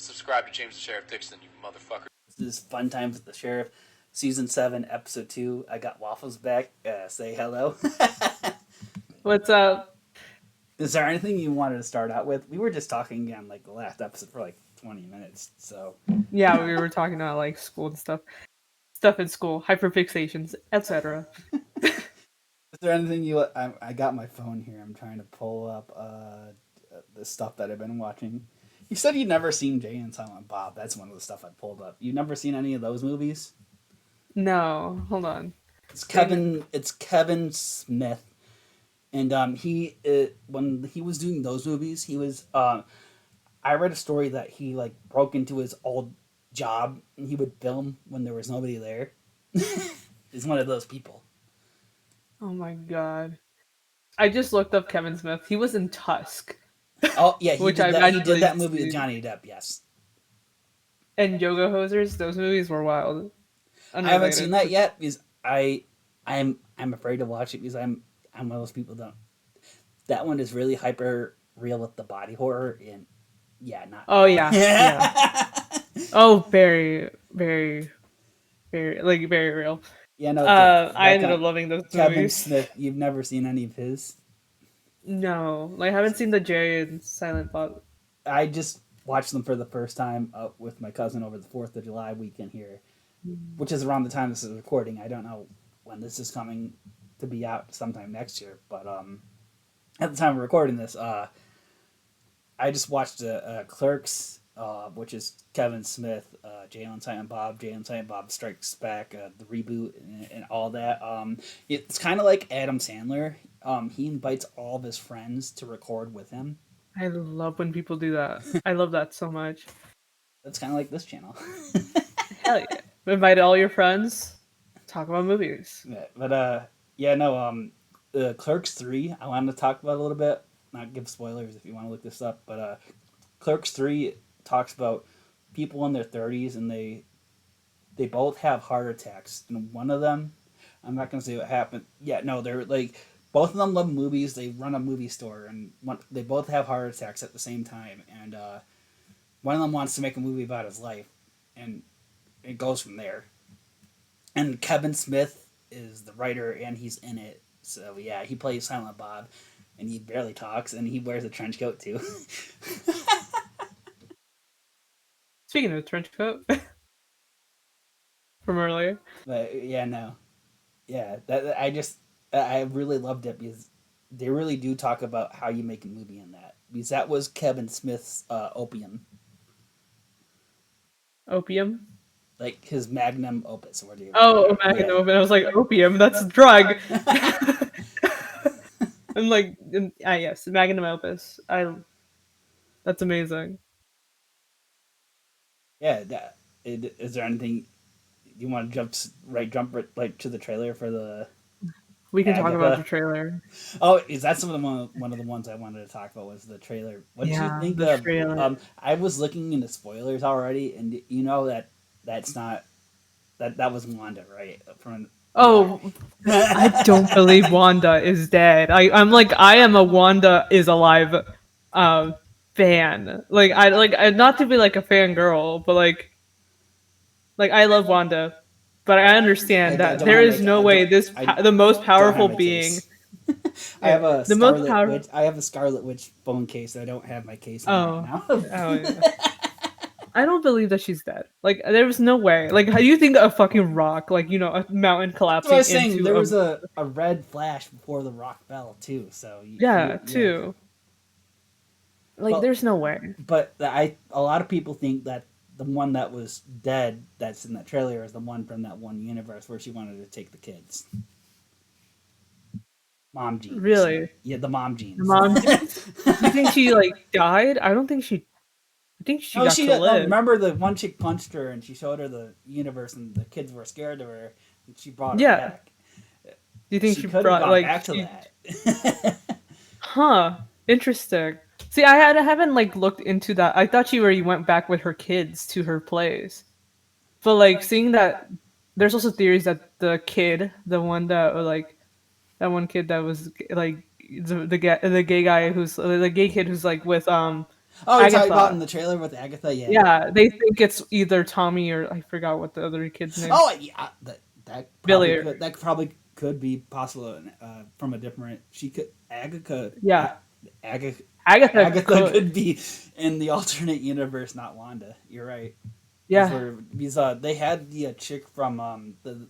Subscribe to James the Sheriff Dixon, you motherfucker. This is Fun Times with the Sheriff, Season 7, Episode 2. I got Waffles back. Say hello. What's up? Is there anything you wanted to start out with? We were just talking on like the last episode for like 20 minutes, so. Yeah, we were talking about like school and stuff in school, hyperfixations, etc. Is there anything you... I got my phone here. I'm trying to pull up the stuff that I've been watching. You said you'd never seen Jay and Silent Bob. That's one of the stuff I pulled up. You've never seen any of those movies? No, hold on. It's Kevin Smith. And when he was doing those movies, he was... I read a story that he like broke into his old job and he would film when there was nobody there. He's one of those people. Oh my god. I just looked up Kevin Smith. He was in Tusk. Oh yeah, he Which did I that. He imagine did that is- movie with Johnny Depp. Yes, And Yoga Hosers, those movies were wild. I haven't seen that yet because I'm afraid to watch it because I'm one of those people that one is really hyper real with the body horror and not. Oh yeah. Yeah. Oh, very, very, very, very real. Yeah, no. I ended up loving those Kevin movies. Smith. You've never seen any of his? No, like I haven't seen the Jerry and Silent Bob. I just watched them for the first time with my cousin over the 4th of July weekend here, which is around the time this is recording. I don't know when this is coming to be out sometime next year, but at the time of recording this, I just watched Clerks, which is Kevin Smith, Jay and Silent Bob Strikes Back, the reboot, and all that. It's kind of like Adam Sandler. He invites all of his friends to record with him. I love when people do that. I love that so much. That's kind of like this channel. Hell yeah. Invite all your friends, talk about movies. Yeah, but Clerks 3, I wanted to talk about a little bit. Not give spoilers if you want to look this up, but Clerks 3 talks about people in their 30s and they both have heart attacks. And one of them, I'm not going to say what happened. Yeah, no, they're like, both of them love movies. They run a movie store and they both have heart attacks at the same time. And one of them wants to make a movie about his life. And it goes from there. And Kevin Smith is the writer and he's in it. So yeah, he plays Silent Bob. And he barely talks, and he wears a trench coat too. Speaking of trench coat from earlier. But yeah, no, yeah, that I really loved it because they really do talk about how you make a movie in that, because that was Kevin Smith's opium, like his magnum opus. Or Magnum opus. I was like, opium, that's a drug. And like, yes, magnum opus. That's amazing. Yeah, is there anything you want to jump right to the trailer for the? We can talk about the trailer. Oh, is that one of the ones I wanted to talk about was the trailer? What did you think of? Trailer. I was looking into spoilers already, and you know that's not that was Wanda, right? I don't believe Wanda is dead. I'm like, I am a Wanda is alive fan. Like I not to be like a fangirl, but like I love Wanda, but I understand that there is no way the most powerful being. I have a the most powerful. I have a Scarlet Witch phone case. I don't have my case right now. Yeah. I don't believe that she's dead. Like, there was no way. Like, how do you think a fucking rock, like, you know, a mountain collapsing? That's what I was saying. There was a red flash before the rock fell too. So too. Like, there's no way. But a lot of people think that the one that was dead that's in that trailer is the one from that one universe where she wanted to take the kids. Mom genes. Really? Yeah, the mom genes. The mom genes? You think she, like, died? I think she got to live. Remember the one chick punched her and she showed her the universe and the kids were scared of her and she brought her back. Do you think she could brought, have like... back to that? Huh. Interesting. See, I haven't, like, looked into that. I thought she already went back with her kids to her place. But, like, seeing that... There's also theories that the kid, the one that, like... That one kid that was, like... The gay guy who's... The gay kid who's, like, with, Oh, you're talking about Agatha. in the trailer with Agatha? Yeah. Yeah, they think it's either Tommy or I forgot what the other kid's name. Oh, yeah. That Billy. probably could be possible from a different. She could Yeah, Agatha Agatha Agatha could. could be in the alternate universe, not Wanda. You're right. Yeah, Because they had the chick from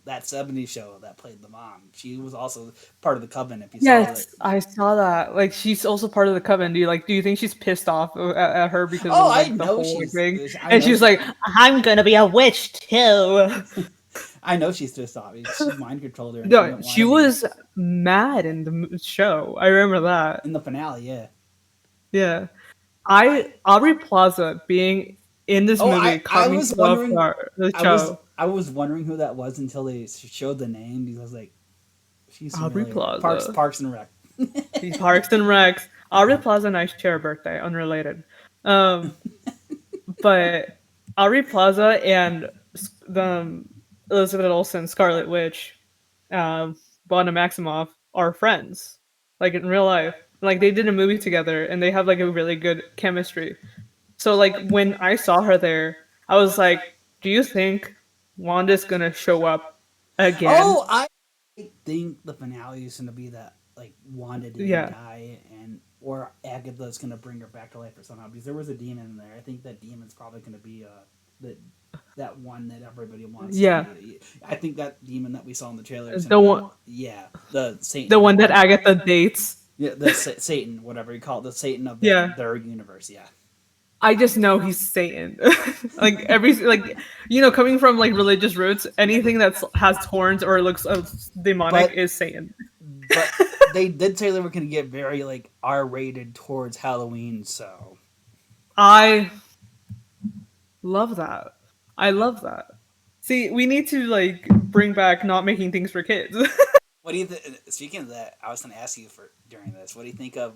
that '70s show that played the mom. She was also part of the Coven. If you saw that. yes, I saw that. Like, she's also part of the coven. Do you think she's pissed off at her because Oh, of I like the know whole she's. thing? I And know. she's like, "I'm gonna be a witch too." I know she's pissed off. She mind controlled her, and she No, didn't want she to be was mad in the show. I remember that. in the finale. Yeah. Yeah, Aubrey Plaza being in this Oh, movie I caught me was so off wondering. guard. The show. I was wondering who that was until they showed the name because I was like, she's Aubrey familiar. Plaza. Parks and Rec. These Parks and Recs. Aubrey Plaza and I share a birthday, unrelated. Um, but Aubrey Plaza and the Elizabeth Olsen, Scarlet Witch, Wanda Maximoff are friends, like in real life. Like they did a movie together, and they have like a really good chemistry. So like when I saw her there, I was like, "Do you think Wanda's gonna show up again?" Oh, I think the finale is going to be that like Wanda didn't Yeah, die, and or Agatha's going to bring her back to life or somehow because there was a demon in there. I think that demon's probably going to be that one that everybody wants. yeah, I think that demon that we saw in the trailer. Is the one, yeah, the Satan. the one that Agatha dates. Yeah, the Satan, whatever you call it, the Satan of Yeah. their universe. Yeah. I just know he's Satan. Like coming from like religious roots, anything that has horns or looks demonic But- is Satan. But they did say they were going to get very like R-rated towards Halloween, so I love that. I love that. See, we need to like bring back not making things for kids. what do you think? Speaking of that, I was going to ask you for during this. What do you think of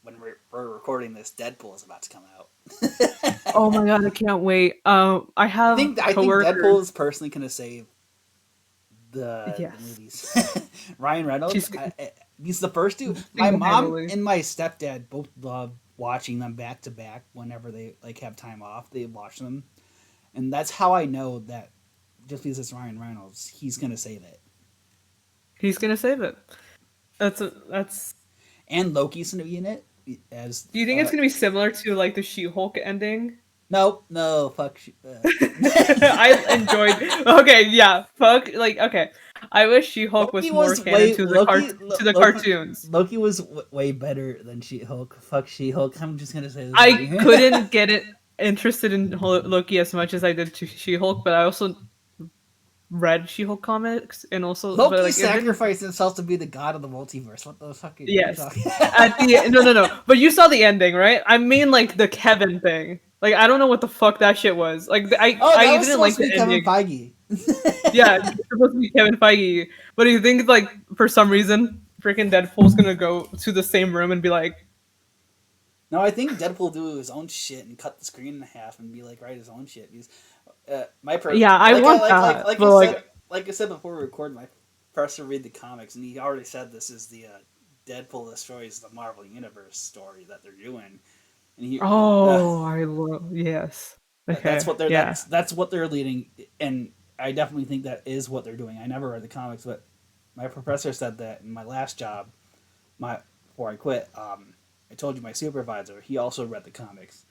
when we're recording this? Deadpool is about to come out. Oh my god, I can't wait. I have I think Deadpool is personally going to save the Yes. movies. Ryan Reynolds. He's the first two. My Single mom handedly. and my stepdad both love watching them back to back whenever they like have time off. They watch them, and that's how I know that just because it's Ryan Reynolds, he's gonna save it. He's gonna save it. That's. And Loki's gonna be in it as. Do you think it's gonna be similar to like the She-Hulk ending? No, fuck. I enjoyed. Okay, yeah, fuck. Like, okay, I wish She-Hulk was more canon to the cartoons. Loki was way better than She-Hulk. Fuck She-Hulk. I'm just gonna say this. I couldn't get it interested in Loki as much as I did to She-Hulk, but I also read She-Hulk comics and also Loki but, like, sacrificed himself to be the god of the multiverse. What the fuck? Are you yes. talking At the no. But you saw the ending, right? I mean, like the Kevin thing. Like I don't know what the fuck that shit was. Like I was didn't like supposed to the be Kevin ending. Feige. Yeah, it's supposed to be Kevin Feige. But do you think like for some reason freaking Deadpool's gonna go to the same room and be like, No, I think Deadpool do his own shit and cut the screen in half and be like write his own shit. Because yeah, I want that. Like I said before we recorded, my professor read the comics and he already said this is the Deadpool destroys the Marvel Universe story that they're doing. And he, I love yes. Okay, that's what they're yeah. that's what they're leading, and I definitely think that is what they're doing. I never read the comics, but my professor said that in my last job, before I quit. I told you my supervisor, he also read the comics,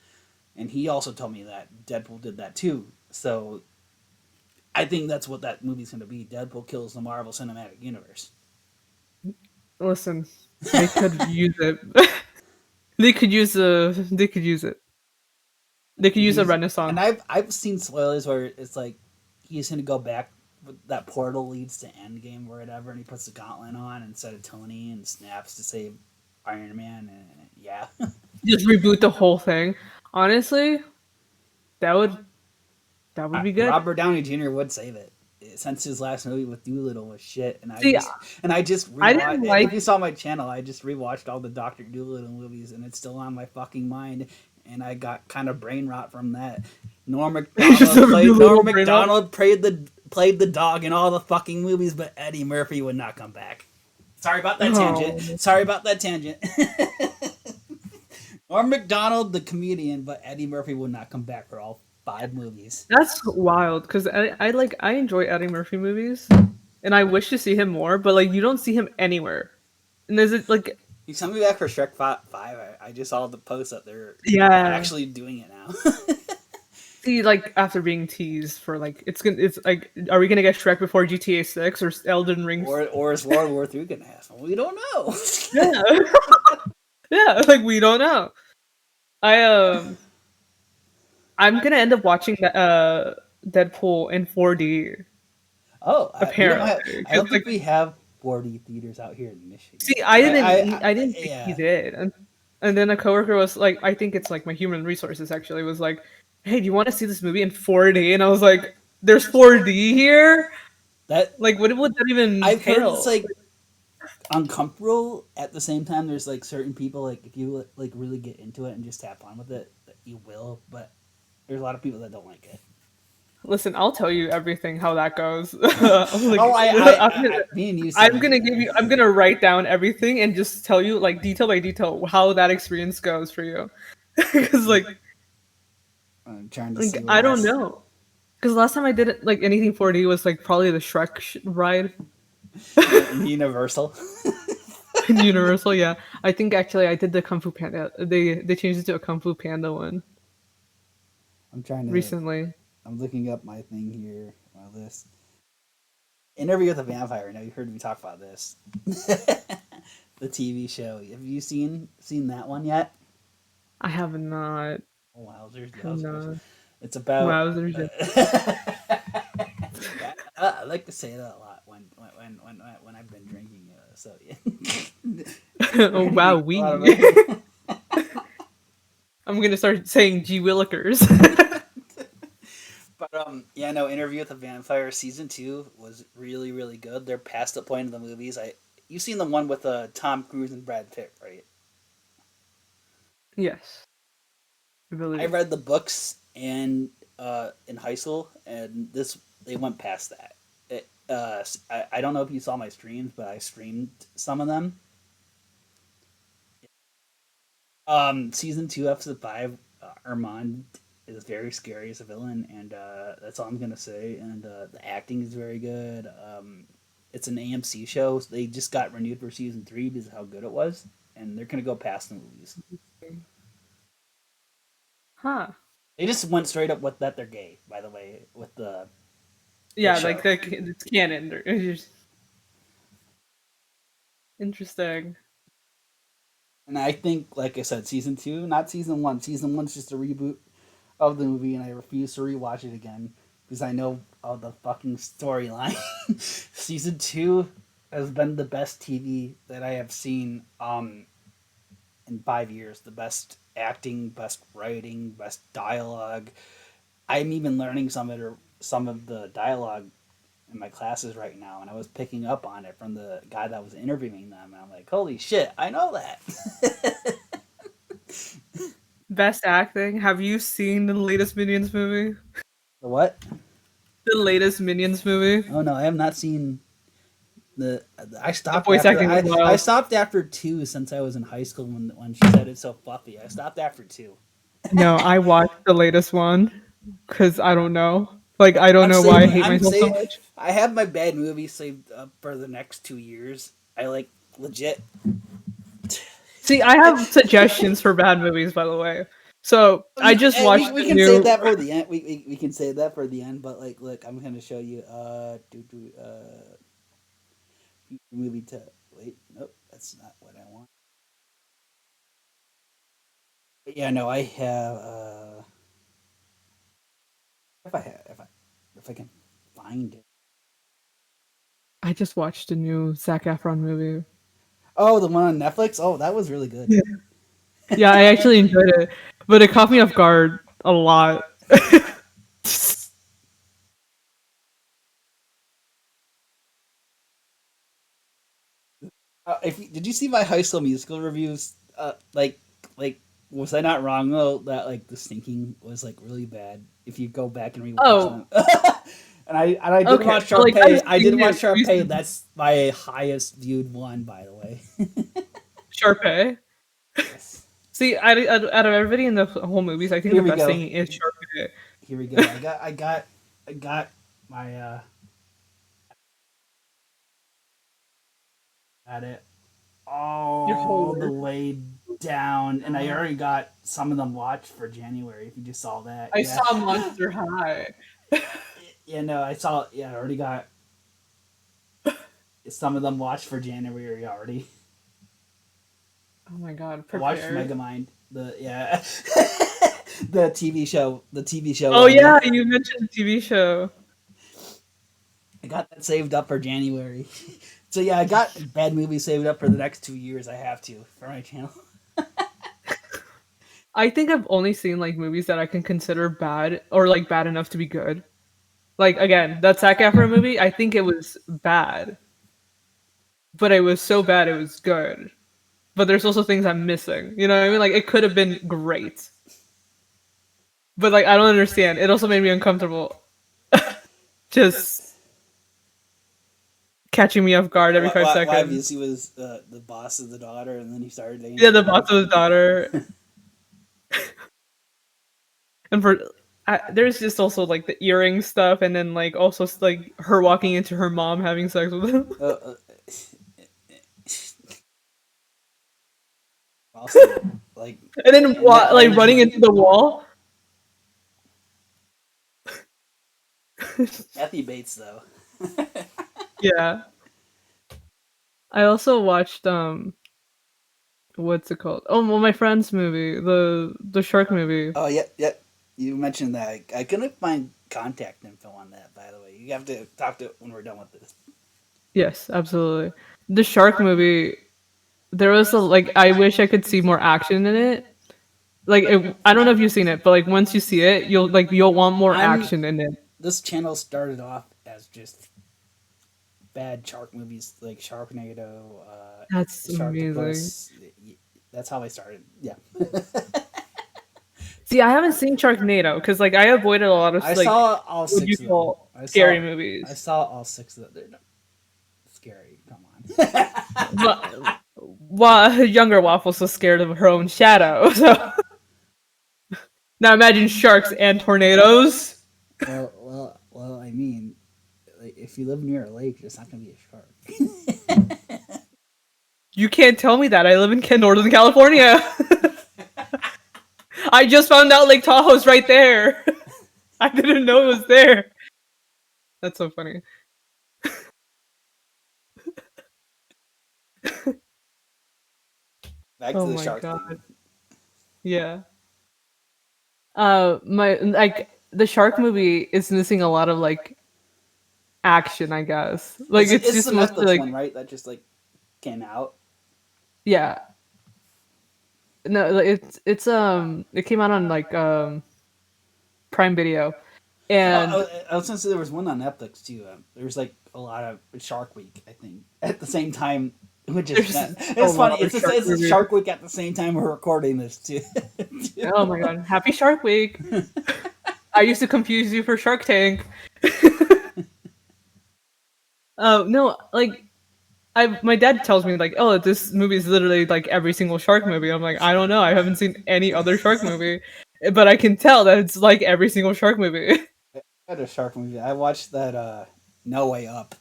and he also told me that Deadpool did that too. So I think that's what that movie's going to be. Deadpool kills the Marvel Cinematic Universe. Listen, they could use it. They could use it. They could use a renaissance. And I've seen spoilers where it's like he's going to go back. That portal leads to Endgame or whatever, and he puts the gauntlet on instead of Tony and snaps to save Iron Man. And yeah, Just reboot the whole thing. Honestly, that would be good. Robert Downey Jr. would save it. Since his last movie with Doolittle was shit, and I just I didn't like. If you saw my channel, I just rewatched all the Doctor Doolittle movies, and it's still on my fucking mind. And I got kind of brain rot from that. Norm Macdonald played the dog in all the fucking movies, but Eddie Murphy would not come back. Sorry about that tangent. Norm Macdonald, the comedian, but Eddie Murphy will not come back for all 5 movies. That's wild because I enjoy Eddie Murphy movies, and I wish to see him more, but like you don't see him anywhere. And is it like He's coming back for Shrek 5. I just saw the post that they're yeah? actually doing it now. See, like after being teased for like it's like are we gonna get Shrek before GTA 6 or Elden Ring? or is World War III gonna happen? We don't know. Yeah, yeah, like we don't know. I I'm gonna end up watching the Deadpool in 4D Oh, we don't have. apparently. I don't 'Cause, like, think we have 4D theaters out here in Michigan. see, I didn't think he Yeah. did, and then a coworker was like, I think it's like my human resources actually was like, hey, do you want to see this movie in 4D? And I was like, there's 4D here. That Like, what would that even I've heard entail? it's like uncomfortable. At the same time, there's like certain people like if you like really get into it and just tap on with it, that you will. But there's a lot of people that don't like it. Listen, I'll tell you everything how that goes. Like, Me and you. I'm gonna give you. I'm gonna write down everything and just tell you like detail by detail how that experience goes for you. Because I'm trying to see. I don't know. Because last time I did it, like anything 4D was like probably the Shrek ride Universal. in Universal. Yeah, I think actually I did the Kung Fu Panda. They changed it to a Kung Fu Panda one I'm trying to. recently. I'm looking up my thing here, my list. Interview with a Vampire. Now you heard me talk about this. The TV show. Have you seen that one yet? I have not. Oh, wowzers! Have not. It's about. Wowzers. I like to say that a lot when I've been drinking. So yeah. Oh wow, we. A lot of- I'm gonna start saying G Willikers. But yeah, no. Interview with a Vampire season 2 was really really good. They're past the point of the movies. You've seen the one with Tom Cruise and Brad Pitt, right? Yes. I read the books and in high school, and they went past that. I don't know if you saw my streams, but I streamed some of them. Season 2, episode 5, Armand is very scary as a villain, and that's all I'm gonna say. And the acting is very good. It's an AMC show. So they just got renewed for season 3 because of how good it was, and they're gonna go past the movies. Huh. They just went straight up with that they're gay. By the way, with the Yeah, show. like it's canon. Interesting. And I think, like I said, season 2, not season 1. Season 1's just a reboot of the movie, and I refuse to rewatch it again because I know all the fucking storyline. Season 2 has been the best TV that I have seen in 5 years. The best acting, best writing, best dialogue. I'm even learning some of the dialogue in my classes right now, and I was picking up on it from the guy that was interviewing them, and I'm like, holy shit, I know that. Best acting. Have you seen the latest Minions movie? The what? The latest Minions movie. Oh no, I have not seen the. I stopped. voice after, acting was wild. I stopped after 2 since I was in high school when she said it's so fluffy. I stopped after 2. No, I watched the latest one because I don't know. Like I don't know why I hate myself so much. I have my bad movies saved up for the next 2 years. I like legit. See, I have suggestions for bad movies, by the way. So I just And watched We the can new. save that for the end. We can save that for the end. But like, look, I'm gonna show you. Movie to wait. Nope, that's not what I want. But yeah, no, I have. If I can find it. I just watched a new Zac Efron movie. Oh, the one on Netflix. Oh, that was really good. Yeah. Yeah, I actually enjoyed it, but it caught me off guard a lot. Did you see my High School Musical reviews? Like, was I not wrong though that like the stinking was like really bad if you go back and rewatch Oh. them? and I did Okay, watch so, like, Sharpay. I've I did seen watch it Sharpay. recently. That's my highest viewed one, by the way. Sharpay. Yes. See, out of everybody in the whole movies, I think Here the we best go. thing is Shark Day. Here we go. I got my at it Your whole all the list. way down, and I already got some of them watched for January. If you just saw that, I yeah, saw Monster High. yeah, no, I saw. Yeah, I already got some of them watched for January already. Oh my god, I watched prepared. Megamind, the yeah, the TV show Oh one. Yeah, yeah, you mentioned the TV show. I got that saved up for January. So yeah, I got bad movies saved up for the next 2 years. I have to for my channel. I think I've only seen like movies that I can consider bad or like bad enough to be good. Like again, that Zac Efron movie, I think it was bad, but it was so bad it was good. But there's also things I'm missing. You know what I mean? Like it could have been great, but like I don't understand. It also made me uncomfortable. Just catching me off guard every five Why? seconds. Because he was the boss of the daughter, and then he started dating Yeah, the the daughter. boss of his daughter, and for there's just also like the earring stuff, and then like also like her walking into her mom having sex with him, Uh, also, like, and then like running into the wall. Kathy Bates though. Yeah, I also watched what's it called? Oh, well, my friend's movie, the shark movie. Oh yeah, yeah. You mentioned that. I couldn't find contact info on that. By the way, you have to talk to it when we're done with this. Yes, absolutely. The shark movie. There was a like. I wish I could see more action in it. Like, I don't know if you've seen it, but like once you see it, you'll want more I'm. action in it. This channel started off as just bad shark movies like Sharknado, That's amazing. Sharktopus. That's how I started. Yeah, See, I haven't seen Sharknado because like I avoided a lot of I like saw all what you six of them. call scary movies. I saw all six of them. They're not scary. Come on. But younger Waffles was scared of her own shadow. So now imagine sharks and tornadoes. well. I mean, like, if you live near a lake, there's not gonna be a shark. You can't tell me that. I live in Northern California. I just found out Lake Tahoe's right there. I didn't know it was there. That's so funny. Back to Oh the my shark god. thing. Yeah. My like the shark movie is missing a lot of like action, I guess. Like it's It's the just mostly Netflix like one, right? That just like came out. yeah. No, like, it came out on like Prime Video, and I was gonna say there was one on Netflix too. There was like a lot of Shark Week, I think, at the same time. Which is there's a it's funny. lot of shark It's a movies. Shark Week at the same time we're recording this too. Oh my god! Happy Shark Week! I used to confuse you for Shark Tank. No, like my dad tells me like, oh, this movie is literally like every single shark movie. I'm like, I don't know, I haven't seen any other shark movie, but I can tell that it's like every single shark movie. I had a shark movie. I watched that No Way Up,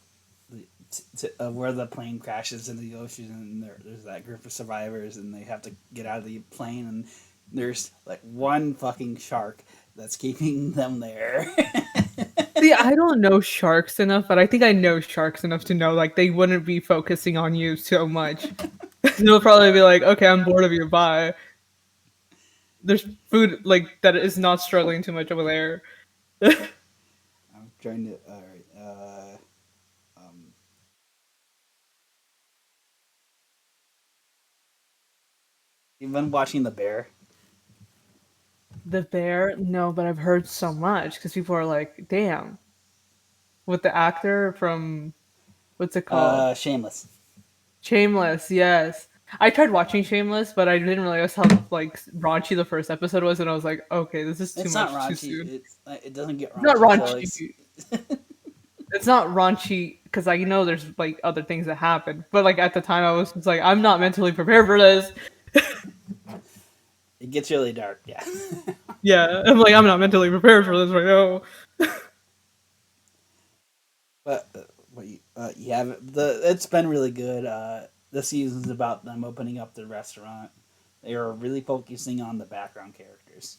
where the plane crashes into the ocean, and there's that group of survivors, and they have to get out of the plane, and there's like one fucking shark that's keeping them there. See, I don't know sharks enough, but I think I know sharks enough to know like they wouldn't be focusing on you so much. They'll probably be like, okay, I'm bored of you, bye. There's food like that is not struggling too much over there. I'm trying to. All right. You've been watching The Bear. The bear? No, but I've heard so much because people are like, damn. With the actor from what's it called? Shameless. Shameless, yes. I tried watching Shameless, but I didn't realize how like raunchy the first episode was, and I was like, okay, this is too It's not much too raunchy. soon. It doesn't get It's not raunchy. raunchy. It's not raunchy because I know there's like other things that happen, but like at the time I was just like, I'm not mentally prepared for this. gets really dark. Yeah. Yeah, I'm like, I'm not mentally prepared for this right now. But yeah, it's been really good. The season's about them opening up the restaurant. They are really focusing on the background characters.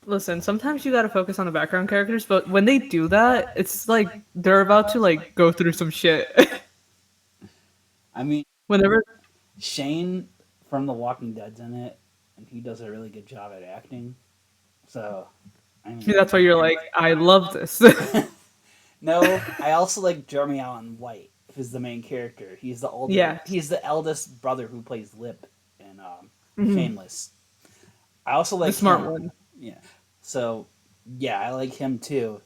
Listen, sometimes you gotta focus on the background characters, but when they do that, it's like they're about to like go through some shit. I mean, Whenever, Shane from The Walking Dead's in it, and he does a really good job at acting. So, I mean, that's why you're like, I love this. no, I also like Jeremy Allen White, who's the main character. He's the older, Yeah. he's the eldest brother who plays Lip in Mhm. Shameless. I also like The smart him. one. Yeah. So, yeah, I like him too.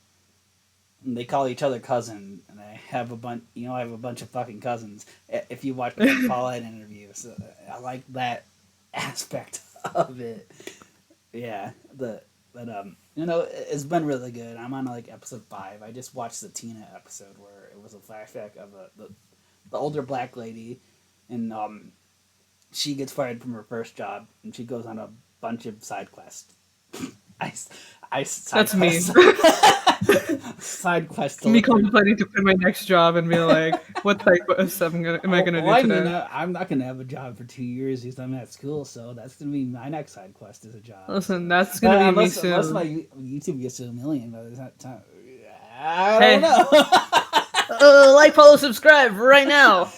And they call each other cousin, and I have a bunch. I have a bunch of fucking cousins. If you watch the Fallout interview, so I like that aspect of it. Yeah, it's been really good. I'm on like episode 5. I just watched the Tina episode where it was a flashback of the older black lady, and she gets fired from her first job, and she goes on a bunch of side quests. I, I side That's me. side quests. Me contemplating to quit my next job and be like, what type of stuff am I gonna do today? I'm not gonna have a job for 2 years because I'm at school, so that's gonna be my next side quest is a job. Listen, that's gonna be me soon. Unless my YouTube gets to 1 million by the time, I don't know. Like, follow, subscribe right now.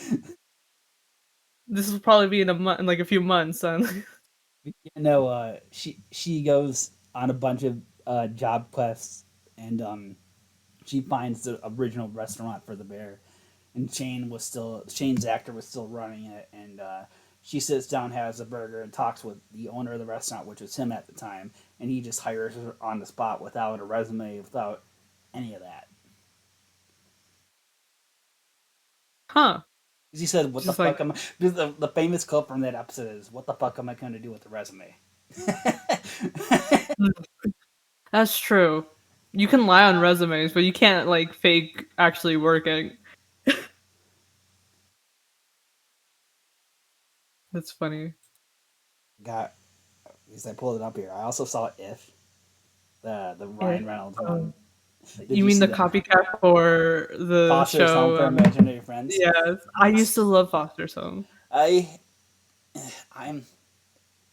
This will probably be in a few months. She goes on a bunch of job quests, and she finds the original restaurant for the bear, and Shane's actor was still running it, and she sits down, has a burger, and talks with the owner of the restaurant, which was him at the time, and he just hires her on the spot without a resume, without any of that. Huh. He said, "What Just the like- fuck am I?" Because the famous quote from that episode is, "What the fuck am I going to do with the resume?" That's true. You can lie on resumes, but you can't like fake actually working. That's funny. Because I pulled it up here. I also saw If, the Ryan Reynolds one. Did You mean see the that? copycat for the Foster's Home show? for Imaginary Friends. Yes, I used to love Foster's Home. I'm.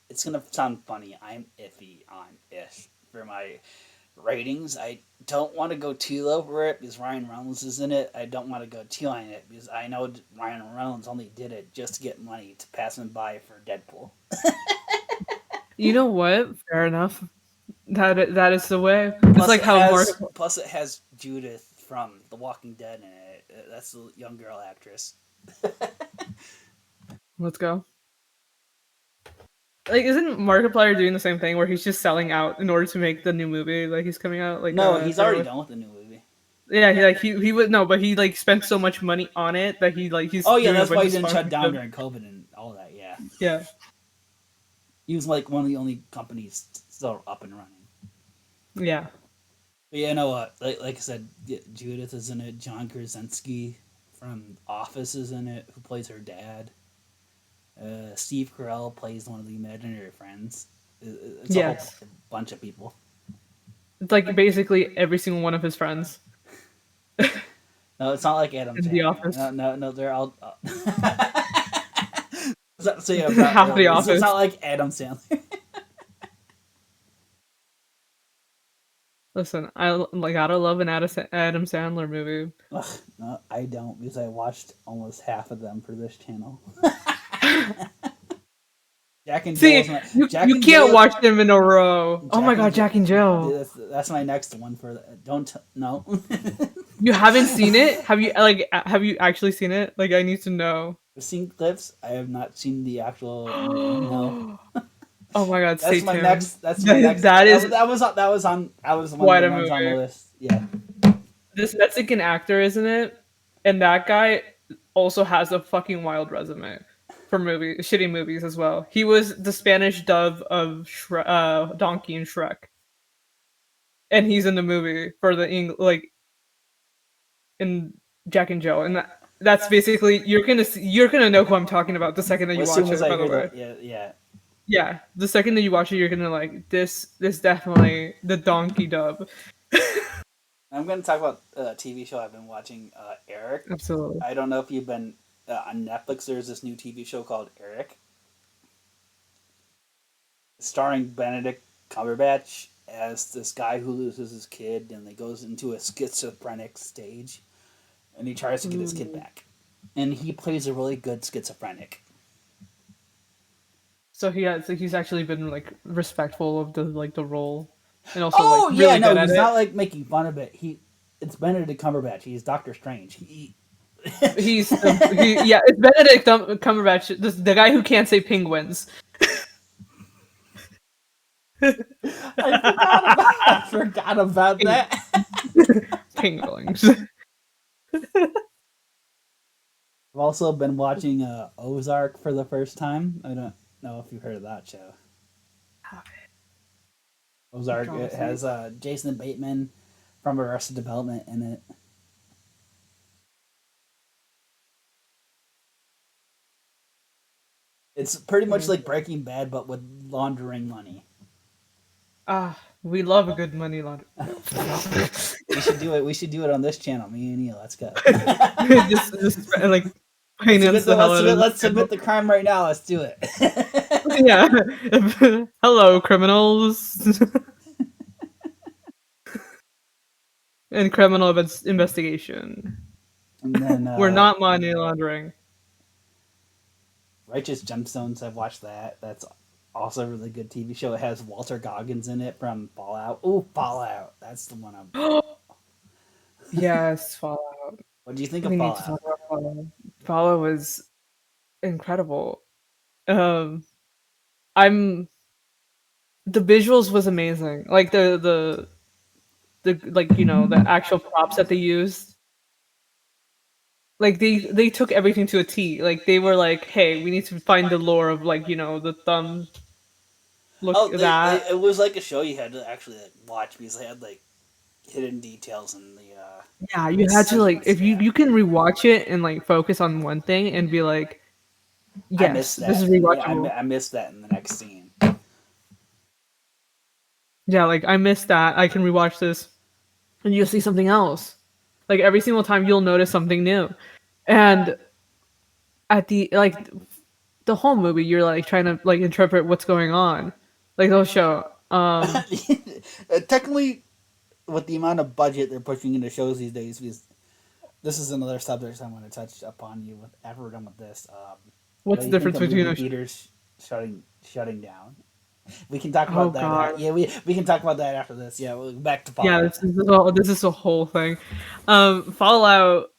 It's gonna sound funny. I'm iffy on If for my ratings. I don't want to go too low for it because Ryan Reynolds is in it. I don't want to go too high in it because I know Ryan Reynolds only did it just to get money to pass him by for Deadpool. You know what? Fair enough. That is the way. It's like how Plus, it has Judith from The Walking Dead in it. That's the young girl actress. Let's go. Like, isn't Markiplier doing the same thing where he's just selling out in order to make the new movie? Like, he's coming out like No, he's already done with the new movie. Yeah, he would no, but he like spent so much money on it that he's. Oh yeah, doing that's a why bunch he of didn't shut down stuff. during COVID and all that. Yeah. Yeah. He was like one of the only companies still up and running. Yeah. But yeah, no, like I said, Judith is in it. John Krasinski from Office is in it, who plays her dad. Steve Carell plays one of the imaginary friends. It's a whole bunch of people. It's like basically every single one of his friends. No, it's not like Adam In Sandler. The Office. No, they're all. So, yeah, Half The Office. It's not like Adam Sandler. Listen, I gotta love an Adam Sandler movie. Ugh, no, I don't because I watched almost half of them for this channel. Jack and See, Jill. you can't watch them in a row. Oh my god, Jack and Jill. That's my next one for. No. You haven't seen it? Have you actually seen it? Like, I need to know. I've seen clips. I have not seen the actual. No. Oh my god, stay That's my tuned. next. That's my next. That is that was on. That was one quite of a the ones on the movie. list. Yeah. This Mexican actor, isn't it? And that guy also has a fucking wild resume for shitty movies as well. He was the Spanish dove of Donkey and Shrek, and he's in the movie for the in Jack and Jill, and that's basically you're gonna know who I'm talking about the second that you As watch soon it. as I By the hear way, that, yeah. Yeah, the second that you watch it, you're gonna like this definitely the donkey dub. I'm going to talk about a TV show I've been watching, Eric. Absolutely. I don't know if you've been on Netflix. There's this new TV show called Eric, starring Benedict Cumberbatch as this guy who loses his kid and he goes into a schizophrenic stage and he tries to get his kid Mm. back. And he plays a really good schizophrenic. So he's actually been like respectful of the role, and also like Oh yeah, really no, good at he's it. not like making fun of it. It's Benedict Cumberbatch. He's Doctor Strange. Yeah, it's Benedict Cumberbatch, the guy who can't say penguins. I forgot about that. Penguins. I've also been watching Ozark for the first time. I don't know if you've heard of that show. Ozark, Drama it has series. Jason Bateman from Arrested Development in it. It's pretty much like Breaking Bad, but with laundering money. We love a good money laundry. No. We should do it. We should do it on this channel. Me and Neil. Let's go. just like finance the hell out of Let's this. submit the crime right now. Let's do it. Yeah. Hello, criminals. And criminal investigation. And then We're not money laundering. Righteous Gemstones. I've watched that. That's also a really good TV show. It has Walter Goggins in it from Fallout. Ooh, Fallout. That's the one I'm. Yes, Fallout. What do you think of We need to Fallout? talk about Fallout. Fallout was incredible. Um, I'm the visuals was amazing. Like the like the actual props that they used. Like they took everything to a T. Like they were like, hey, we need to find the lore of like the thumb look Oh, at that. it was like a show you had to actually like, watch because they had like hidden details in Yeah, you the had to like scenes. if Yeah, you can rewatch it and like focus on one thing and be like, I yes, missed this is that. Yeah, rewatchable. I missed that in the next scene. Yeah, like I missed that. I can rewatch this and you'll see something else. Like every single time you'll notice something new. And at the whole movie you're like trying to like interpret what's going on. Like they'll show Technically, with the amount of budget they're pushing into shows these days, because this is another subject I want to touch upon you with after we're done with this. What what's do the you think difference of between movie a theaters shutting down? We can talk oh about that. god. Yeah, we can talk about that after this. Yeah, back to Yeah, Fallout. this is a whole thing. Fallout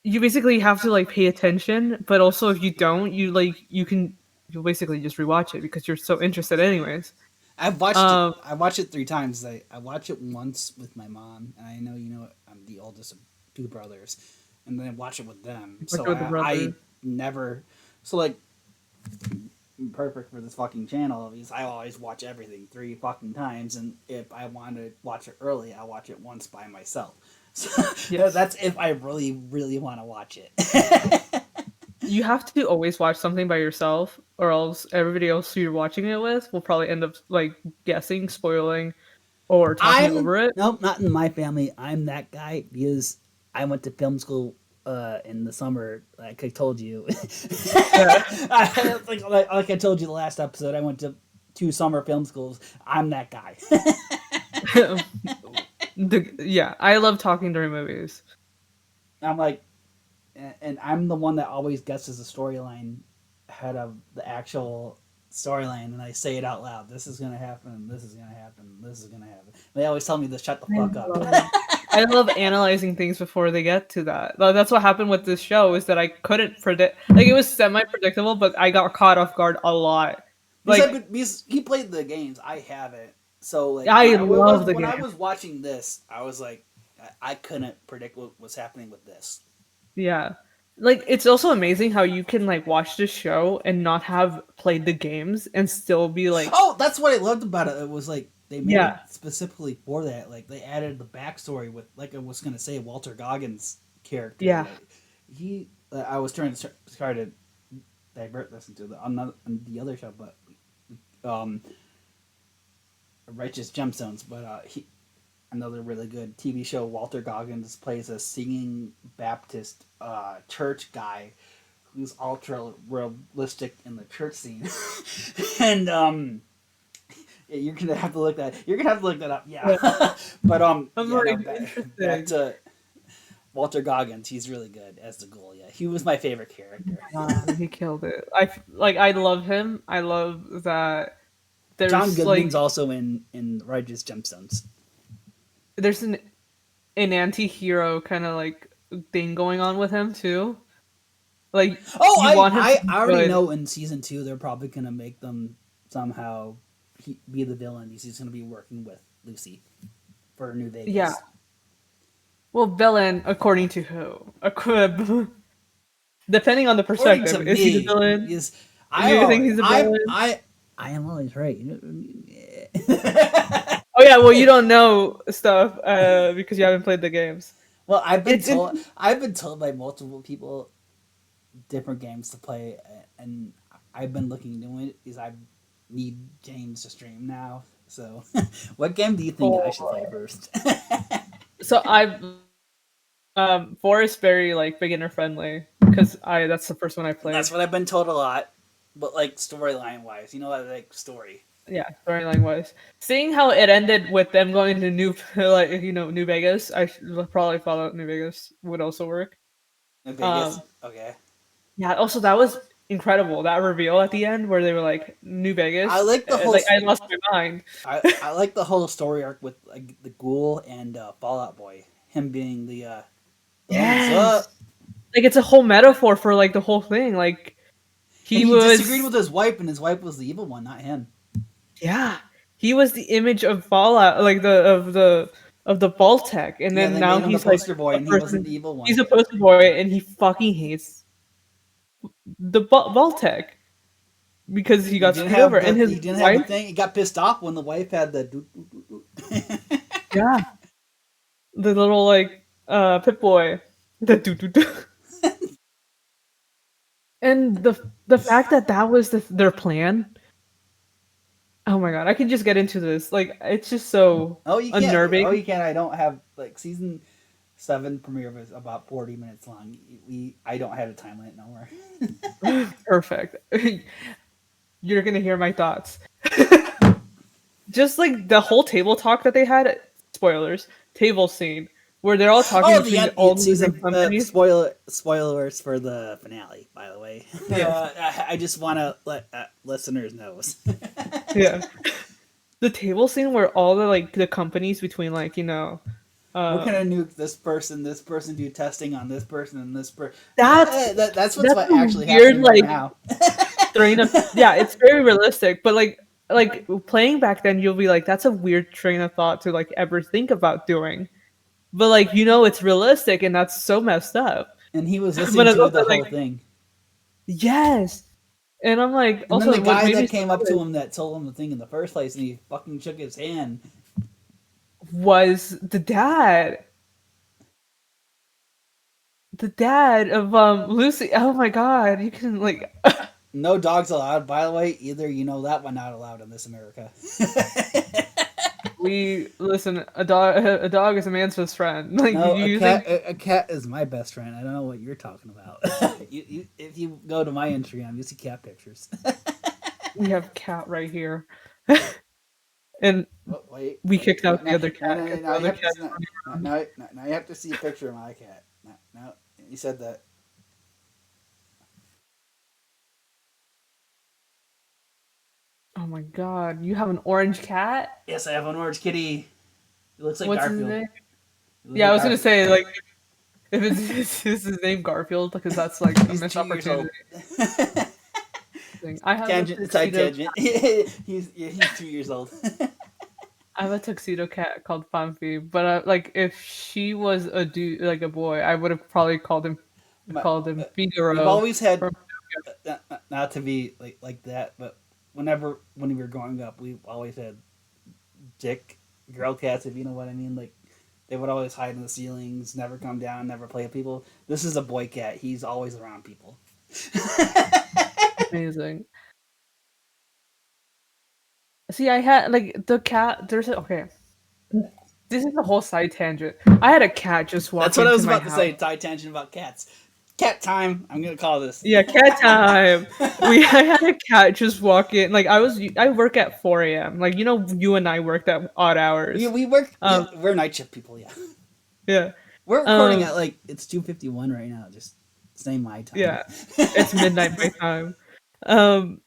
you basically have to like pay attention, but also if you don't, you'll basically just rewatch it because you're so interested anyways. I've watched it. Um I watched it 3 times. I watched it once with my mom, and I know you know I'm the oldest of 2 brothers, and then I watch it with them. So with the I brother. never. So like perfect for this fucking channel because I always watch everything 3 fucking times, and if I want to watch it early, I watch it once by myself. So Yes. that's if I really, really want to watch it. You have to always watch something by yourself or else everybody else who you're watching it with will probably end up like guessing, spoiling, or talking I'm over it. nope, not in my family. I'm that guy because I went to film school in the summer. Like I told you, Yeah. like I told you the last episode, I went to 2 summer film schools. I'm that guy. Yeah, I love talking during movies. I'm like, and I'm the one that always guesses the storyline ahead of the actual storyline, and I say it out loud. This is gonna happen. This is gonna happen. This is gonna happen. They always tell me to shut the fuck up. I love analyzing things before they get to that. That's what happened with this show is that I couldn't predict. Like it was semi predictable, but I got caught off guard a lot. Like Because he played the games, I haven't. So like I love the when I game. was watching this, I was like, I couldn't predict what was happening with this. Yeah. Like it's also amazing how you can like watch the show and not have played the games and still be like, Oh, that's what I loved about it. It was like they made it yeah, specifically for that. Like they added the backstory with, like I was gonna say, Walter Goggins' character. yeah. I was trying to start to divert this into on the other show, but um, Righteous Gemstones, but another really good TV show. Walter Goggins plays a singing Baptist church guy who's ultra realistic in the church scene, and yeah, you're gonna have to look that up. Yeah, but I'm yeah, no, like back interesting. to Walter Goggins. He's really good as the ghoul. Yeah, he was my favorite character. He killed it. I love him. I love that John there's Goodman's like also in Righteous Gemstones. there's an anti-hero kind of like thing going on with him too. Like Oh, you want him to be I already good. know in season 2 they're probably gonna make them somehow be the villain. He's gonna be working with Lucy for New Yeah. Vegas. Well, villain according to who? A quib. Depending on the According to perspective, is he the me, villain? is Do you think he's the villain? I am always right. Oh yeah, well you don't know stuff because you haven't played the games. Well, It's I've been told by multiple people different games to play, and I've been looking into it. Is I need games to stream now. So, what game do you think I should play first? so I've four is very like beginner friendly because I that's the first one I played. That's what I've been told a lot. But like storyline wise, I like story. Yeah, storyline wise, seeing how it ended with them going to New like New Vegas, I should probably follow New Vegas would also work. In Vegas, Um, okay. yeah, also that was incredible that reveal at the end where they were like New I Vegas, like the whole. like I lost my mind. I like the whole story arc with like the ghoul and Fallout Boy. Him being the thumbs Yes, up. like it's a whole metaphor for like the whole thing. Like And he he disagreed was with his wife, and his wife was the evil one, not him. yeah, he was the image of Fallout, like the Vault-Tec, and Yeah, then they now made him the he's like poster boy, a and he wasn't person. the evil one. He's a poster boy, and he fucking hates the Vault-Tec because he got screwed over, and his He didn't have the wife, thing. He got pissed off when the wife had the. yeah, the little like Pip Boy, the doo doo doo. And the fact that that was their plan. Oh my god, I can just get into this. Like it's just so Oh, you can't. Oh, unnerving. you can't. I don't have like season 7 premiere was about 40 minutes long. I don't have a time limit no more. Perfect. You're gonna hear my thoughts. Just like the whole table talk that they had, spoilers, table scene where they're all talking Oh, the between end. all the Season different companies. spoilers for the finale. By the way, Yeah, I just want to let listeners know. yeah. The table scene where all the like the companies between like We're uh gonna nuke this person do testing on this person, and this person. that's That's what's that's what a actually weird happening right like now. train of yeah, it's very realistic, but like playing back then you'll be like that's a weird train of thought to like ever think about doing. But like it's realistic and that's so messed up. And he was But listening it's to also the like whole thing. yes. And I'm like, And then the also, what guy made me that so came up to nervous him that told him the thing in the first place, and he fucking shook his hand. was the dad of Lucy. Oh my god, you can like, No dogs allowed, by the way. Either that one not allowed in this America. we listen. A dog is a man's best friend. Like No, you think a cat is my best friend. I don't know what you're talking about. If you go to my Instagram, you see cat pictures. we have cat right here, and Oh, wait, we kicked out the now, other cat because the now you other have cat to is running around. now you have to see a picture of my cat. Now you said that. Oh my god, you have an orange cat? Yes, I have an orange kitty. It looks like What's his Garfield. name? It looks Yeah, I like was gonna Garfield. say like if is his name Garfield because that's like a He's missed 2 years old. opportunity. Thing. I have a Tangent, side tuxedo. tangent. He's 2 years old. I have a tuxedo cat called Fanfi, but like if she was a dude, like a boy, I would have probably My, called him we've Figaro. always had Or, not to be like that, but when we were growing up, we always had dick girl cats, if you know what I mean. Like they would always hide in the ceilings, never come down, never play with people. This is a boy cat. He's always around people. amazing. See, I had like the cat. There's a okay. This is a whole side tangent. I had a cat just That's walk what I into was my about to house. say. Tie tangent about cats. Cat time. I'm gonna call this. Yeah, cat time. I had a cat just walk in. Like I work at 4 a.m. Like you and I worked at odd We, hours. we work. Yeah, Um, we're night shift people. Yeah, yeah. we're recording Um, at like it's 2:51 right now. Just same my time. yeah. It's midnight my time. Um,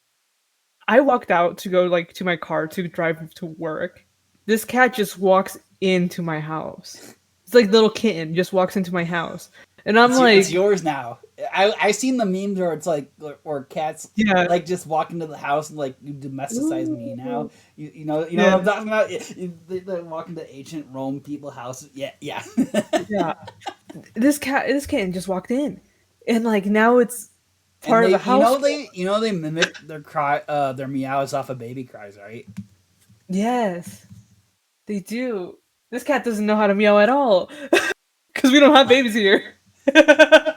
I walked out to go like to my car to drive to work. This cat just walks into my house. It's like little kitten just walks into my house, and I'm It's like, yours now. I seen the memes where it's like or cats yeah, like just walk into the house and like you domesticize me now. ooh, You know what yeah, I'm talking about. They walk into ancient Rome people houses. Yeah, yeah. yeah. This kitten just walked in, and like now it's And part of the house. they mimic their their meows off of baby cries, right? Yes, they do. This cat doesn't know how to meow at all because we don't have babies here. I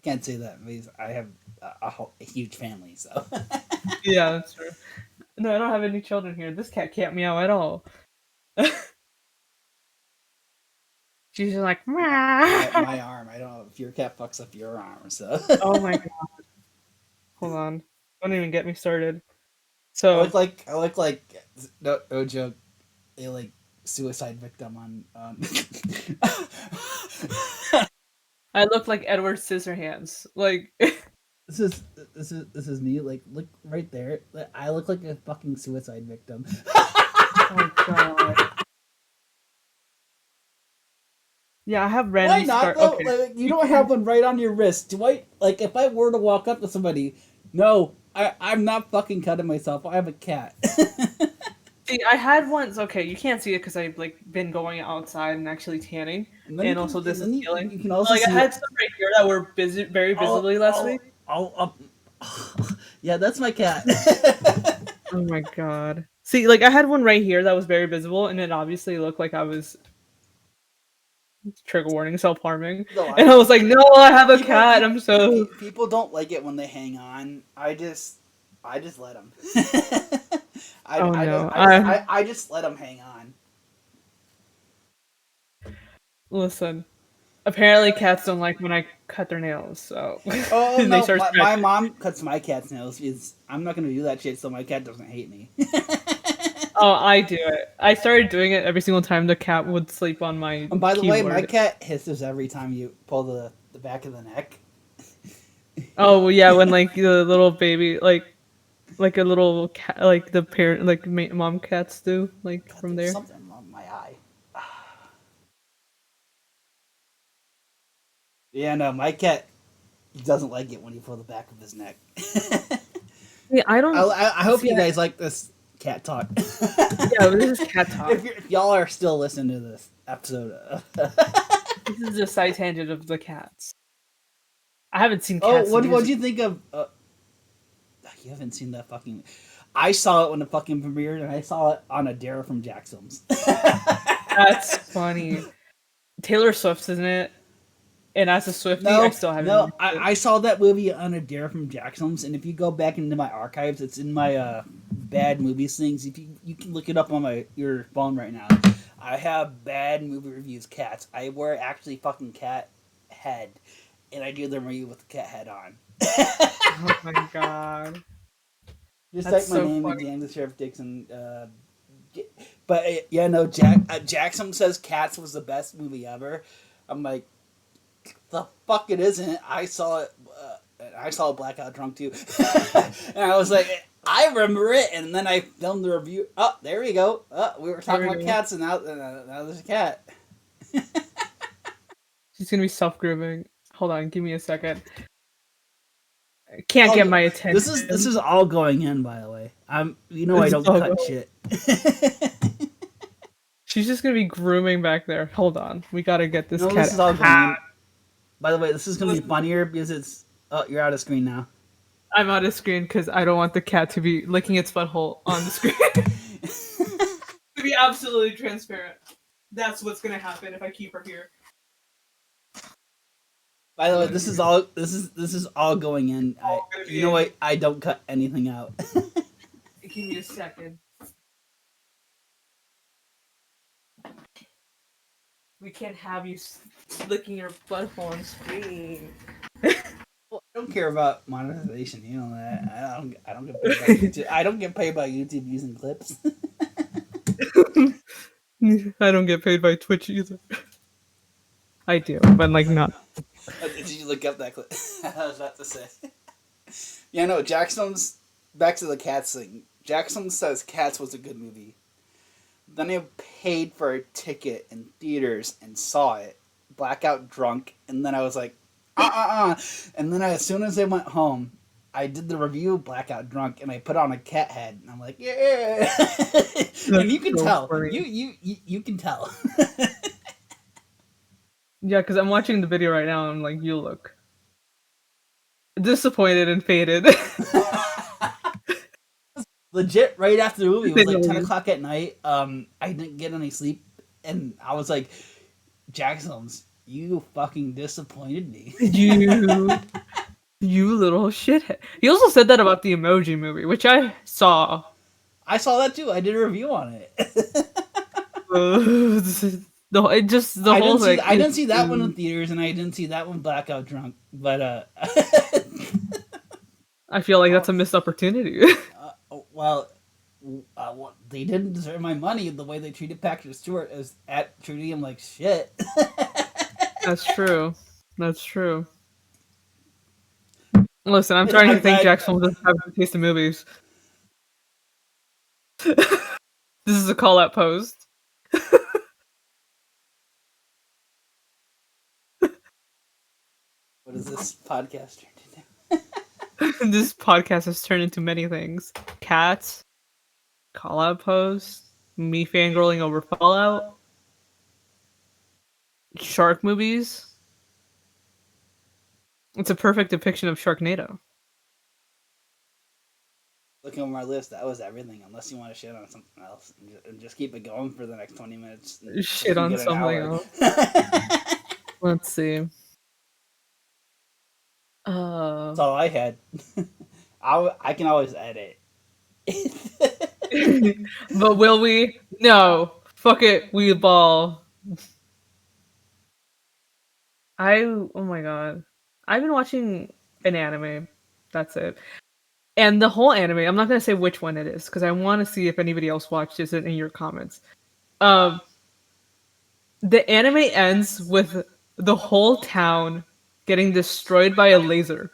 can't say that because I have a huge family, so. Yeah, that's true. No, I don't have any children here. This cat can't meow at all. She's just like, meow. My arm. I don't know if your cat fucks up your arm, so. Oh my god. Hold on. Don't even get me started. I look So, like no joke. A like suicide victim on. I look like Edward Scissorhands. Like, This is this is me. Like look right there. I look like a fucking suicide victim. oh god. Yeah, I have Why random not scar. though? Okay. Like, you don't have one right on your wrist. Do I like if I were to walk up to somebody? No, I'm not fucking cutting myself. I have a cat. See, I had ones. Okay, you can't see it because I've like been going outside and actually tanning, And then and also this is healing. you can also Like I see had it. some right here that were very Oh, visibly last week. yeah, that's my cat. Oh my god. See, like I had one right here that was very visible, and it obviously looked like I was trigger warning self harming, No, and I was like, no, I have a cat. I'm so. people don't like it when they hang on. I just let them. Oh no. I just let them hang on. Listen. Apparently, cats don't like when I cut their nails, so Oh they no, start my scratching. mom cuts my cat's nails because I'm not gonna do that shit so my cat doesn't hate me. Oh, I do it. I started doing it every single time the cat would sleep on my And by the way, my keyboard. cat hisses every time you pull the back of the neck. Oh well, yeah, when like the little baby, like a little cat, like the parent, like mom cats do, like God, from there's there. something on my eye. Yeah, no, my cat he doesn't like it when you pull the back of his neck. Yeah, I don't I hope see. you guys like this cat talk. Yeah, this is cat talk. If y'all are still listening to this episode. This is a side tangent of the cats. I haven't seen Oh, cats. what'd you think of? You haven't seen that fucking. I saw it when it fucking premiered, and I saw it on a dare from Jack's Films. That's funny. Taylor Swift's isn't it? And as a Swiftie, I No, still haven't no, watched it. I saw that movie on a dare from Jack's Films, and if you go back into my archives, it's in my bad movies things. If you can look it up on your phone right now, I have bad movie reviews. Cats. I wear actually fucking cat head, and I do the review with the cat head on. Oh my god. Just That's type my so name and funny. James the Sheriff Dixon. But yeah, no, Jackson says Cats was the best movie ever. I'm like, the fuck it isn't. I saw it. I saw Blackout Drunk too, and I was like, I remember it. And then I filmed the review. Oh, there we go. We were talking There we about go. cats, and now there's a cat. She's gonna be self grooming. Hold on, give me a second. I can't Oh, get my attention. this is all going in, by the way. I It's don't all cut going- shit. She's just gonna be grooming back there. Hold on, we gotta get this No, cat. this is all going in. By the way, this is gonna be funnier because it's. Oh, you're out of screen now. I'm out of screen because I don't want the cat to be licking its butthole on the screen. To be absolutely transparent. That's what's gonna happen if I keep her here. By the way, this is all going in. You know what? I don't cut anything out. Give me a second. We can't have you licking your butthole on screen. Well, I don't care about monetization. You know that. I don't get paid by YouTube. I don't get paid by YouTube using clips. I don't get paid by Twitch either. I do, but like not. Did you look up that clip? I was about to say. Yeah, no. Jackson's back to the Cats thing. Jackson says Cats was a good movie. Then I paid for a ticket in theaters and saw it, blackout drunk, and then I was like, And then as soon as I went home, I did the review blackout drunk, and I put on a cat head, and I'm like, yeah, and you can so tell, funny. you can tell. Yeah, because I'm watching the video right now, and I'm like, you look disappointed and faded. Legit, right after the movie, it was like 10 o'clock at night. I didn't get any sleep, and I was like, Jackson's, you fucking disappointed me. You little shithead. He also said that about the Emoji Movie, which I saw. I saw that too. I did a review on it. The whole thing. I didn't see that one in theaters, and I didn't see that one blackout drunk. But I feel like that's a missed opportunity. well, they didn't deserve my money the way they treated Patrick Stewart as at treating him like shit. That's true. That's true. Listen, I'm trying to think Jackson doesn't have a taste in movies. This is a call out post. What is this podcast turned into? This podcast has turned into many things. Cats, call out post, me fangirling over Fallout, shark movies. It's a perfect depiction of Sharknado. Looking over my list, that was everything. Unless you want to shit on something else and just keep it going for the next 20 minutes. Shit on something else. Let's see. That's all I had. I can always edit. But will we? No. Fuck it. We ball. Oh my god. I've been watching an anime. That's it. And the whole anime, I'm not going to say which one it is, because I want to see if anybody else watched it in your comments. The anime ends with the whole town getting destroyed by a laser.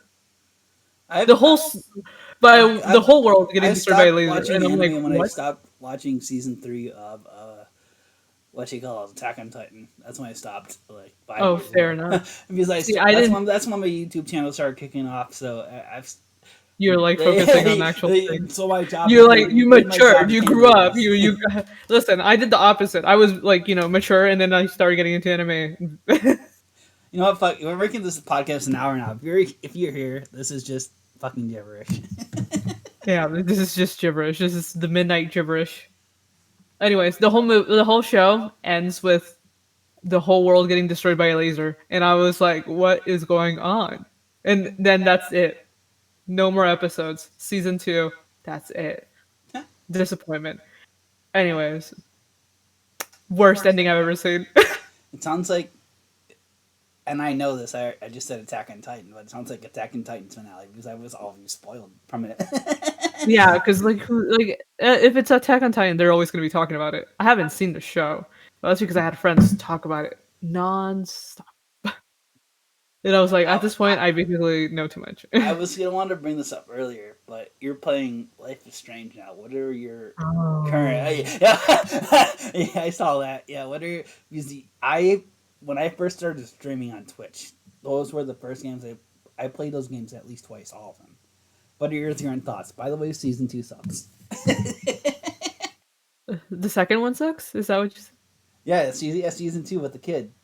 The whole world getting destroyed by a laser. And I'm like, when what? I stopped watching season 3 of what you call it, Attack on Titan. That's when I stopped. Like, Fair enough. Because that's when my YouTube channel started kicking off. So I've. You're like focusing on actual things. So my job. You're like, you matured. You grew up. You listen. I did the opposite. I was like, mature, and then I started getting into anime. You know what? Fuck. We're making this podcast an hour now. If you're here, this is just fucking gibberish. Yeah, this is just gibberish. This is the midnight gibberish. Anyways, the whole show ends with the whole world getting destroyed by a laser, and I was like, what is going on? And then that's it. No more episodes. Season 2, that's it. Disappointment. Anyways, worst ending I've ever seen. It sounds like, and I know this, I just said Attack on Titan, but it sounds like Attack on Titan's finale because I was all spoiled from it. Yeah, because if it's Attack on Titan, they're always going to be talking about it. I haven't seen the show, but that's because I had friends talk about it non-stop. And I was like, at this point, I basically know too much. I was gonna want to bring this up earlier, but you're playing Life is Strange now. What are your current? Yeah, I saw that. Yeah, what are when I first started streaming on Twitch, those were the first games I played those games at least twice, all of them. What are your current thoughts? By the way, season 2 sucks. The second one sucks? Is that what you said? Yeah, season 2 with the kid.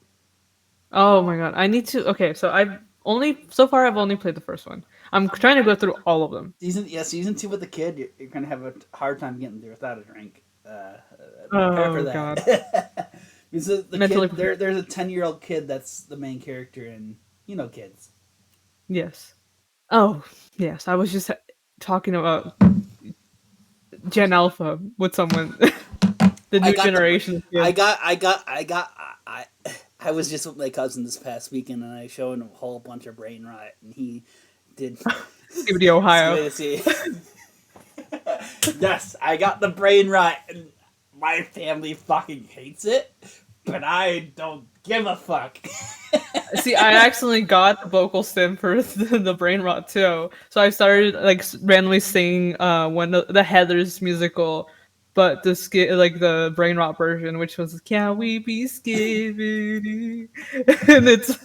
Oh my god, I need to. Okay, so I've only played the first one. I'm trying to go through all of them. Season 2 with the kid. You're gonna have a hard time getting there without a drink. Oh for that. God. Because there's a 10-year-old kid that's the main character, and kids. Yes. Oh, yes. I was just talking about Gen Alpha with someone. The I new got the, generation of kids. I, I was just with my cousin this past weekend, and I showed him a whole bunch of brain rot, and he did. Skibidi Ohio. See, yes, I got the brain rot, and my family fucking hates it, but I don't give a fuck. See, I accidentally got the vocal stim for the brain rot too. So I started like randomly singing one of the Heathers musical, but like the brain rot version, which was "Can we be skibidi?" and it's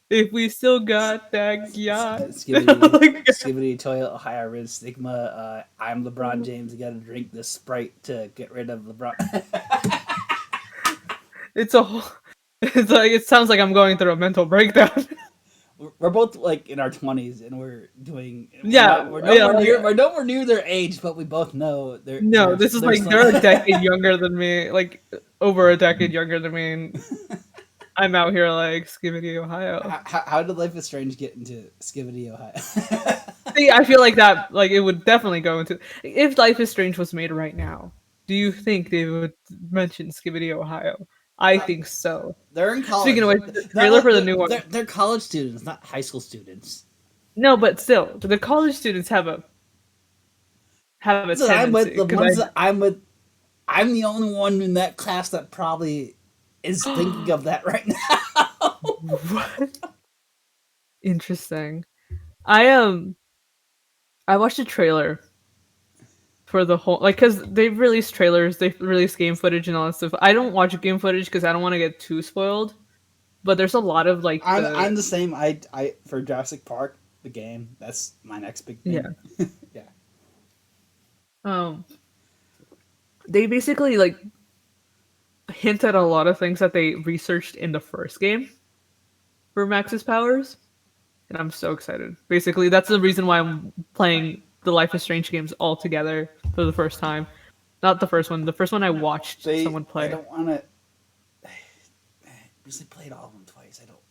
if we still got that yacht. Skibidi toilet higher risk stigma. I'm LeBron James. You got to drink this Sprite to get rid of LeBron. It's a whole. It's like it sounds like I'm going through a mental breakdown. We're both like in our 20s, and we're doing. Yeah, We're yeah. nowhere near. We're nowhere near their age, but we both know they're. No, this is like some... they're a decade younger than me, like over a decade younger than me. And I'm out here like Skibidi, Ohio. How did Life is Strange get into Skibidi, Ohio? See, I feel like that, like it would definitely go into if Life is Strange was made right now. Do you think they would mention Skibidi, Ohio? I think so. They're in college. Speaking of which, the trailer for the new one. They're college students, not high school students. No, but still, the college students have a tendency. I'm the only one in that class that probably is thinking of that right now. What? Interesting. I watched a trailer for the whole because they've released trailers, they've released game footage and all that stuff. I don't watch game footage because I don't want to get too spoiled. But there's a lot of like I'm the same. I for Jurassic Park the game. That's my next big thing. Yeah. Yeah. They basically like hint at a lot of things that they researched in the first game for Max's powers, and I'm so excited. Basically, that's the reason why I'm playing the Life is Strange games all together for the first time. Not the first one. The first one I watched someone play. I don't want to. Because I played all of them twice. I don't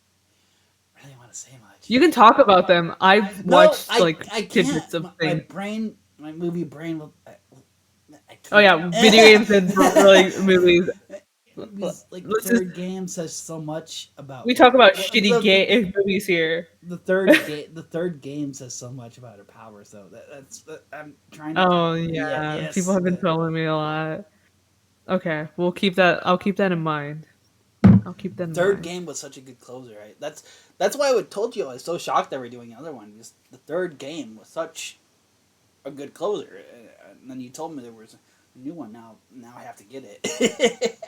really want to say much. You can talk about them. I've watched tidbits of things. My movie brain will. Oh yeah, video games and like movies. Like the third game says so much about. We talk about shitty movies here. The third game says so much about her powers, though. I'm trying to. Oh yeah, yes, people have been telling me a lot. Okay, we'll keep that. I'll keep that in mind. I'll keep that in mind. Third game was such a good closer, right? That's why I told you I was so shocked that we're doing another one because the third game was such a good closer, and then you told me there was a new one. Now I have to get it.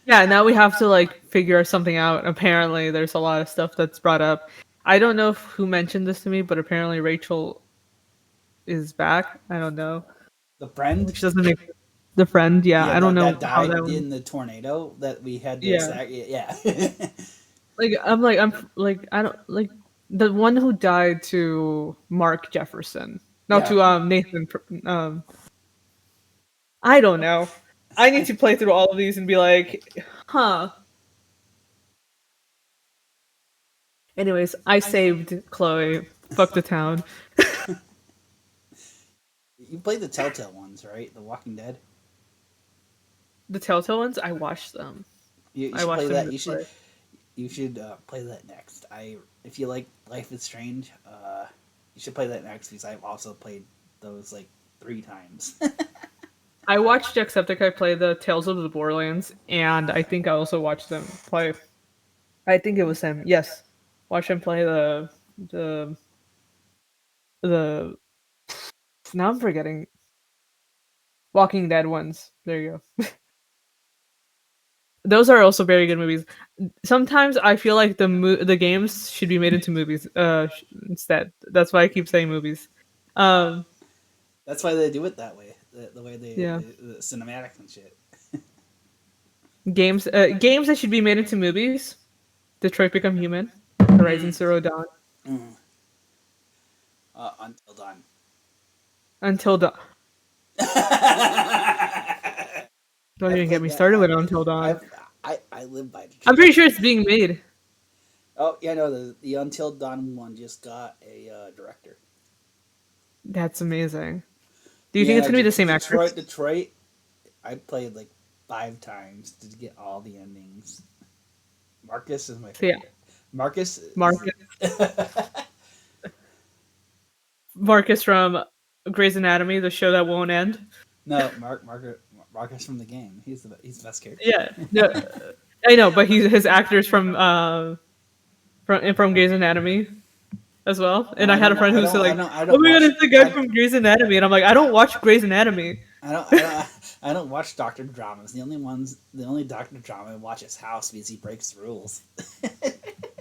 Yeah, now we have to like figure something out. Apparently, there's a lot of stuff that's brought up. I don't know who mentioned this to me, but apparently Rachel is back. I don't know. The friend, which doesn't make the friend. Yeah, I don't know that died in the tornado that we had. Yeah. I don't like the one who died to Mark Jefferson. No, to Nathan. I don't know. I need to play through all of these and be like, huh. Anyways, I saved Chloe. Fuck the town. You played the Telltale ones, right? The Walking Dead. The Telltale ones, I watched them. You should play that. You should play that next. If you like Life is Strange, you should play that next because I've also played those like 3 times. I watched Jacksepticeye play the Tales of the Borderlands, and I think I also watched them play. I think it was him. Yes, watch him play the. Now I'm forgetting. Walking Dead ones. There you go. Those are also very good movies. Sometimes I feel like the games should be made into movies instead. That's why I keep saying movies. That's why they do it that way. The way they the cinematics and shit. Games that should be made into movies. Detroit Become Human, Horizon Zero Dawn. Until Dawn. Until Dawn. Don't even get me started with Until Dawn. I live by Detroit. I'm pretty sure it's being made. Oh yeah, no, the Until Dawn one just got a director. That's amazing. Do you Yeah, think it's no, gonna be the same actress? Detroit. I played like 5 times to get all the endings. Marcus is my So yeah, favorite. Marcus is. Marcus. Marcus from Grey's Anatomy, the show that won't end. No, Marcus from the game. He's the best character. Yeah, no, I know, but his actors from Grey's Anatomy as well. And I I had don't a know. friend who was like, I "Oh don't my god, watch. it's the guy from Grey's Anatomy," and I'm like, "I don't watch Grey's Anatomy." I don't watch Doctor Dramas. The only Doctor Drama I watch is House because he breaks the rules.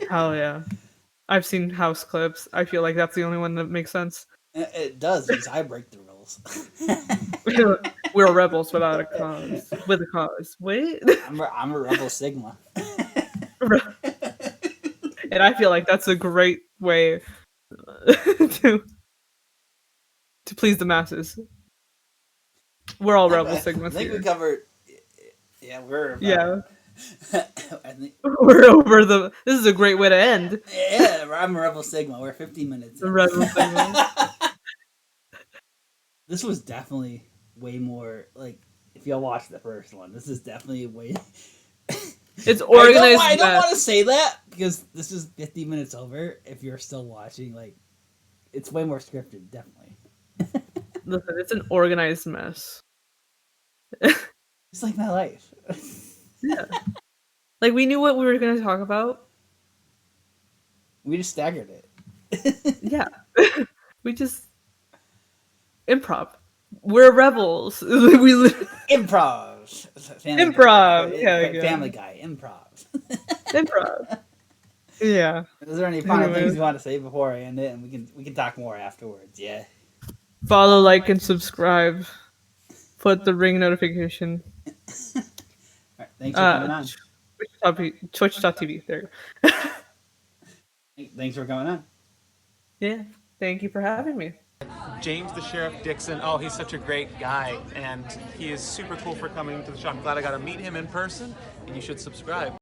Hell yeah, I've seen House clips. I feel like that's the only one that makes sense. It does because I break the rules. We're rebels without a cause. With a cause. Wait. I'm a rebel Sigma. And I feel like that's a great way to please the masses. We're all rebel I sigmas think we here. covered. Yeah, we're about. Yeah, I think. we're over the. This is a great way to end. Yeah, I'm a rebel Sigma. We're 15 minutes. The rebel sigma. This was definitely way more like. If y'all watched the first one, this is definitely way. It's organized. I don't want to say that because this is 50 minutes over. If you're still watching, like, it's way more scripted, definitely. Listen, it's an organized mess. It's like my life. Yeah. Like we knew what we were gonna talk about. We just staggered it. Yeah. We just improv. We're rebels. We Improv. Improv. Yeah, Family Guy. Improv. improv. Yeah. Is there any final Anyways. things you want to say before I end it, and we can talk more afterwards? Yeah. Follow, like, and subscribe. Put the ring notification. All right, thanks for coming on. Twitch.tv. There you go. Thanks for coming on. Yeah. Thank you for having me. James the Sheriff Dixon, oh, he's such a great guy, and he is super cool for coming to the show. I'm glad I got to meet him in person, and you should subscribe.